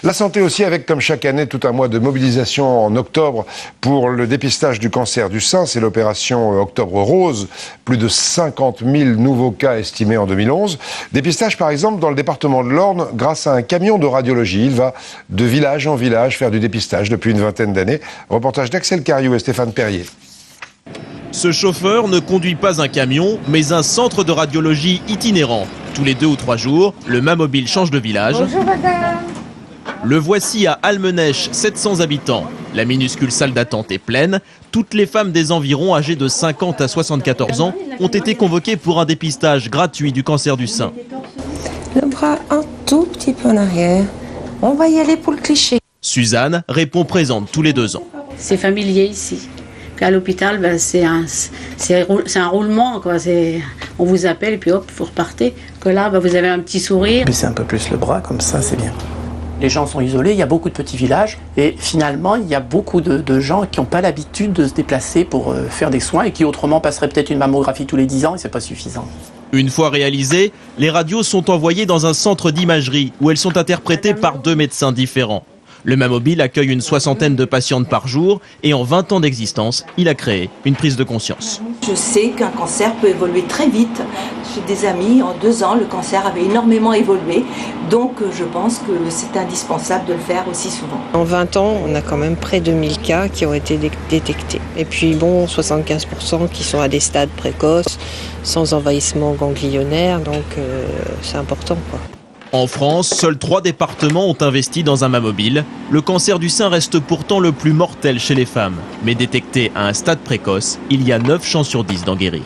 La santé aussi avec, comme chaque année, tout un mois de mobilisation en octobre pour le dépistage du cancer du sein. C'est l'opération Octobre Rose. Plus de 50 000 nouveaux cas estimés en 2011. Dépistage, par exemple, dans le département de l'Orne, grâce à un camion de radiologie. Il va de village en village faire du dépistage depuis une vingtaine d'années. Reportage d'Axel Cariou et Stéphane Perrier. Ce chauffeur ne conduit pas un camion, mais un centre de radiologie itinérant. Tous les 2 ou 3 jours, le Mamobile change de village. Bonjour madame. Le voici à Almenèche, 700 habitants. La minuscule salle d'attente est pleine. Toutes les femmes des environs âgées de 50 à 74 ans ont été convoquées pour un dépistage gratuit du cancer du sein. Le bras un tout petit peu en arrière. On va y aller pour le cliché. Suzanne répond présente tous les 2 ans. C'est familier ici. Qu'à l'hôpital, ben, c'est un roulement, quoi. On vous appelle et puis hop, vous repartez. Que là, ben, vous avez un petit sourire. Baissez un peu plus le bras, comme ça, c'est bien. Les gens sont isolés, il y a beaucoup de petits villages et finalement il y a beaucoup de gens qui n'ont pas l'habitude de se déplacer pour faire des soins et qui autrement passeraient peut-être une mammographie tous les 10 ans et c'est pas suffisant. Une fois réalisées, les radios sont envoyées dans un centre d'imagerie où elles sont interprétées par 2 médecins différents. Le Mamobile accueille une 60aine de patientes par jour et en 20 ans d'existence, il a créé une prise de conscience. Je sais qu'un cancer peut évoluer très vite. J'ai des amis, en 2 ans, le cancer avait énormément évolué. Donc je pense que c'est indispensable de le faire aussi souvent. En 20 ans, on a quand même près de 1000 cas qui ont été détectés. Et puis bon, 75% qui sont à des stades précoces, sans envahissement ganglionnaire, donc c'est important, quoi. En France, seuls 3 départements ont investi dans un Mamobile. Le cancer du sein reste pourtant le plus mortel chez les femmes. Mais détecté à un stade précoce, il y a 9 chances sur 10 d'en guérir.